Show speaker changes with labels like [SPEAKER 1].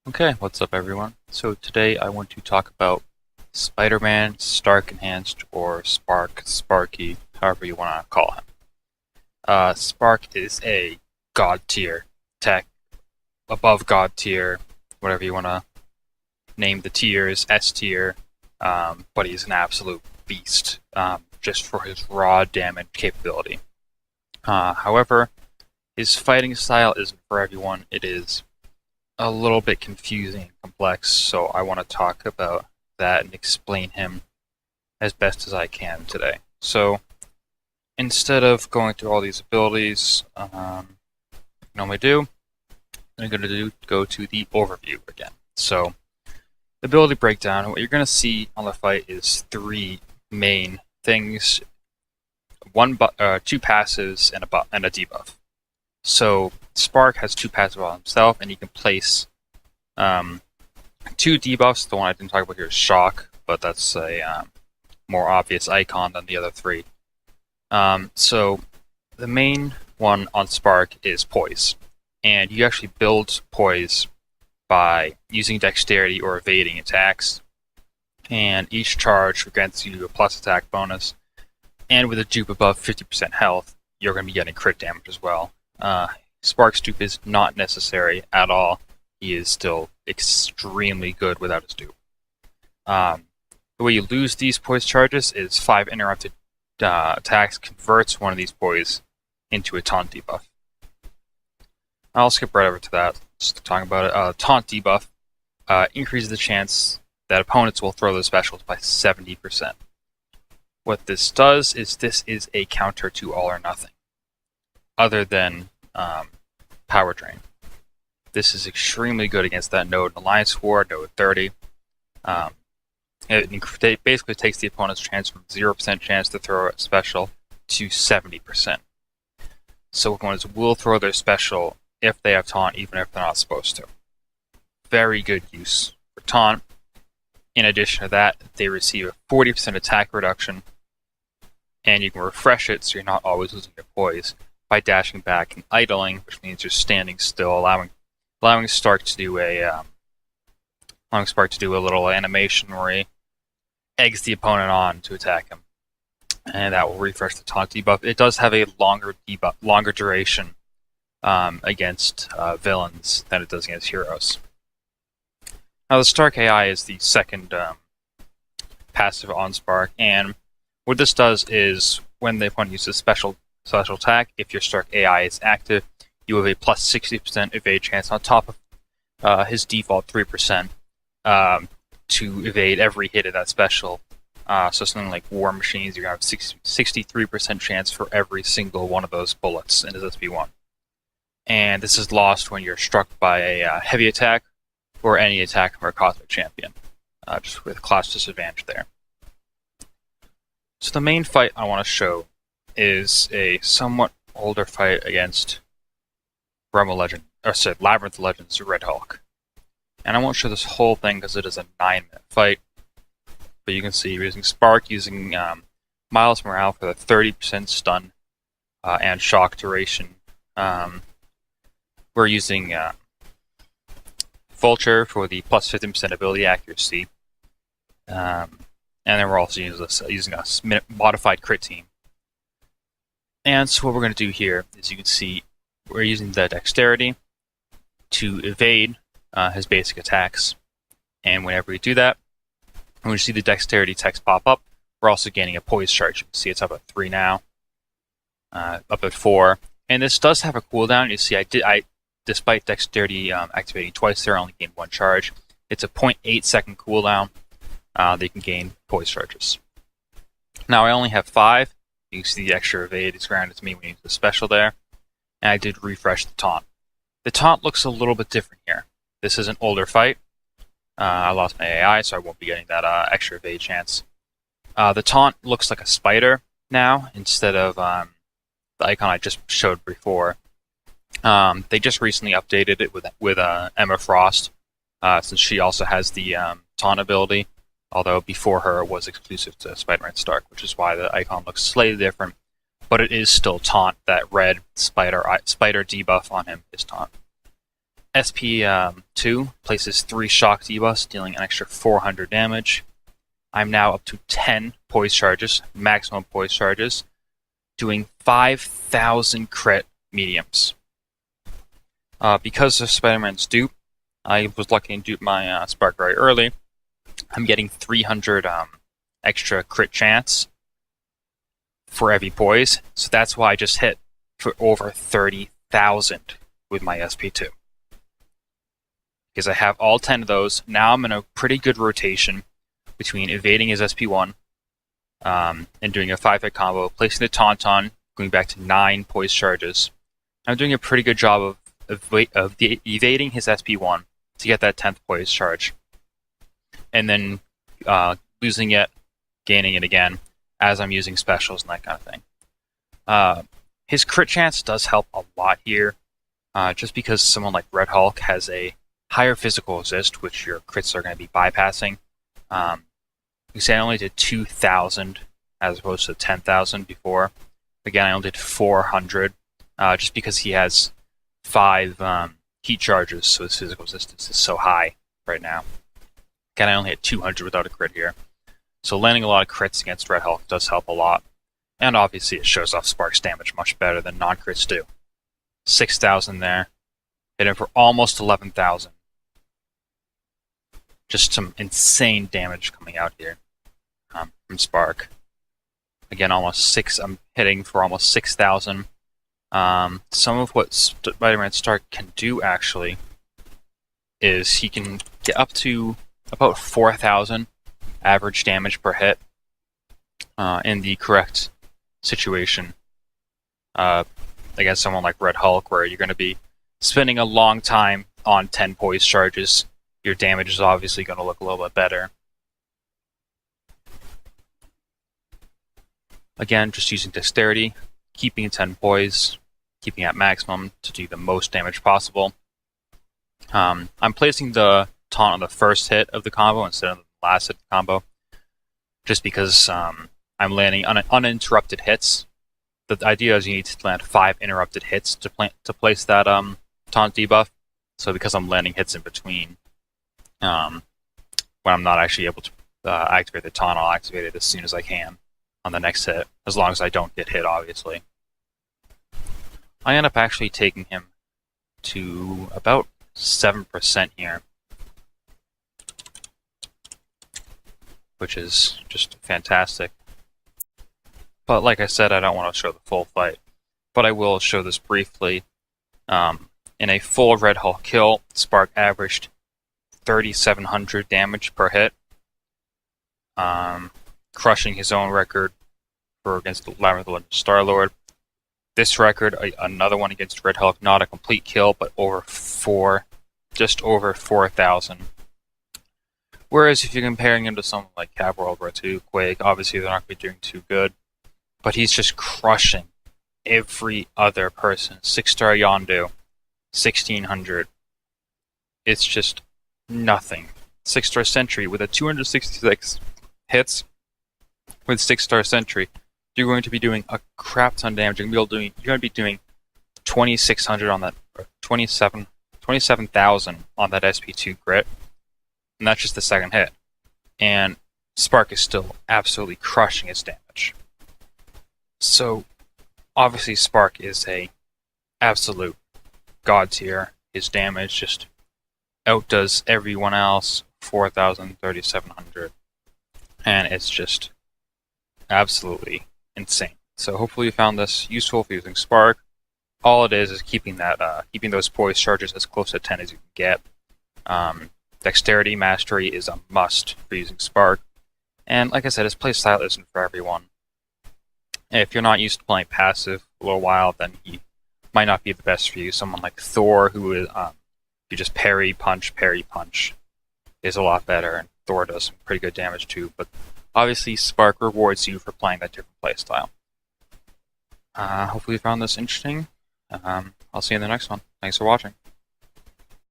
[SPEAKER 1] Okay, what's up everyone? So today I want to talk about Spider-Man Stark Enhanced or Spark, Sparky, however you want to call him. Spark is a god tier tech, above god tier, whatever you want to name the tiers, S tier, but he's an absolute beast just for his raw damage capability. However, his fighting style isn't for everyone. It is a little bit confusing and complex, so I want to talk about that and explain him as best as I can today. So instead of going through all these abilities, normally do, I'm going to go to the overview again. So ability breakdown. What you're going to see on the fight is three main things: two passives and a debuff. So Spark has two passives on himself, and he can place two debuffs. The one I didn't talk about here is Shock, but that's a more obvious icon than the other three. So the main one on Spark is Poise, and you actually build Poise by using Dexterity or evading attacks, and each charge grants you a plus attack bonus, and with a dupe above 50% health, you're going to be getting crit damage as well. Spark's dupe is not necessary at all. He is still extremely good without his dupe. The way you lose these poise charges is 5 interrupted attacks converts one of these poise into a taunt debuff. I'll skip right over to that. Just talking about it. Taunt debuff increases the chance that opponents will throw their specials by 70%. What this does is this is a counter to All or Nothing, other than Power Drain. This is extremely good against that node in Alliance War, node 30. It basically takes the opponent's chance from 0% chance to throw a special to 70%. So opponents will throw their special if they have taunt, even if they're not supposed to. Very good use for taunt. In addition to that, they receive a 40% attack reduction, and you can refresh it so you're not always losing your poise by dashing back and idling, which means you're standing still, allowing Stark to do a little animation where he eggs the opponent on to attack him, and that will refresh the taunt debuff. It does have a longer duration against villains than it does against heroes. Now, the Stark AI is the second passive on Spark, and what this does is when the opponent uses special attack, if your Stark AI is active, you have a plus 60% evade chance on top of his default 3% to evade every hit of that special. So something like War Machines, you're going to have 63% chance for every single one of those bullets in his SP1. And this is lost when you're struck by a heavy attack or any attack from a Cosmic Champion, just with class disadvantage there. So the main fight I want to show is a somewhat older fight against Labyrinth Legends Red Hulk. And I won't show this whole thing because it is a 9-minute fight. But you can see you're using Spark, using Miles Morale for the 30% stun and shock duration. We're using Vulture for the plus 50% ability accuracy. And then we're also using a modified crit team. And so what we're going to do here is you can see we're using the Dexterity to evade his basic attacks. And whenever we do that, when we see the Dexterity text pop up, we're also gaining a Poise charge. You can see it's up at 3 now, up at 4. And this does have a cooldown. You see despite Dexterity activating twice there, I only gained 1 charge. It's a 0.8 second cooldown that you can gain Poise charges. Now I only have 5. You can see the extra evade is granted to me when you use the special there. And I did refresh the taunt. The taunt looks a little bit different here. This is an older fight. I lost my AI, so I won't be getting that extra evade chance. The taunt looks like a spider now, instead of the icon I just showed before. They just recently updated it with Emma Frost, since she also has the taunt ability, although before her it was exclusive to Spider-Man Stark, which is why the icon looks slightly different, but it is still taunt. That red spider debuff on him is taunt. SP2 places 3 shock debuffs, dealing an extra 400 damage. I'm now up to 10 poise charges, maximum poise charges, doing 5,000 crit mediums. Because of Spider-Man's dupe, I was lucky to dupe my Spark very early. I'm getting 300 extra crit chance for every poise, so that's why I just hit for over 30,000 with my SP2. Because I have all 10 of those, now I'm in a pretty good rotation between evading his SP1 and doing a 5-hit combo, placing the Tauntaun, going back to 9 poise charges. I'm doing a pretty good job of evading his SP1 to get that 10th poise charge, and then losing it, gaining it again as I'm using specials and that kind of thing. His crit chance does help a lot here, just because someone like Red Hulk has a higher physical resist, which your crits are going to be bypassing. You say I only did 2,000 as opposed to 10,000 before. Again, I only did 400, just because he has 5 heat charges, so his physical resistance is so high right now. Again, I only had 200 without a crit here. So landing a lot of crits against Red Hulk does help a lot. And obviously it shows off Spark's damage much better than non-crits do. 6,000 there. Hit him for almost 11,000. Just some insane damage coming out here from Spark. Again, I'm hitting for almost 6,000. Some of what Spider-Man Stark can do, actually, is he can get up to about 4,000 average damage per hit in the correct situation against someone like Red Hulk, where you're going to be spending a long time on 10 poise charges. Your damage is obviously going to look a little bit better. Again, just using Dexterity, keeping 10 poise, keeping at maximum to do the most damage possible. I'm placing the taunt on the first hit of the combo instead of the last hit of the combo, just because I'm landing uninterrupted hits. The idea is you need to land 5 interrupted hits to place that taunt debuff. So because I'm landing hits in between, when I'm not actually able to activate the taunt, I'll activate it as soon as I can on the next hit, as long as I don't get hit, obviously. I end up actually taking him to about 7% here, which is just fantastic. But like I said, I don't want to show the full fight, but I will show this briefly. In a full Red Hulk kill, Spark averaged 3,700 damage per hit, crushing his own record against the Labyrinth Legend Star-Lord. This record, another one against Red Hulk, not a complete kill, but just over 4,000. Whereas if you're comparing him to someone like Cap, World War II, Quake, obviously they're not going to be doing too good, but he's just crushing every other person. 6-star Yondu, 1,600. It's just nothing. 6-star Sentry with a 266 hits with 6-star Sentry. You're going to be doing a crap ton of damage. You're going to be doing 2,600 on that, or 27,000 on that SP2 crit, and that's just the second hit. And Spark is still absolutely crushing his damage. So obviously Spark is a absolute god tier. His damage just outdoes everyone else, 4,000, 3,700, and it's just absolutely insane. So hopefully you found this useful for using Spark. All it is keeping those poise charges as close to 10 as you can get. Dexterity Mastery is a must for using Spark, and like I said, his playstyle isn't for everyone. If you're not used to playing passive for a little while, then he might not be the best for you. Someone like Thor, who is you just parry punch, is a lot better, and Thor does some pretty good damage too. But obviously, Spark rewards you for playing that different playstyle. Hopefully you found this interesting. I'll see you in the next one. Thanks for watching.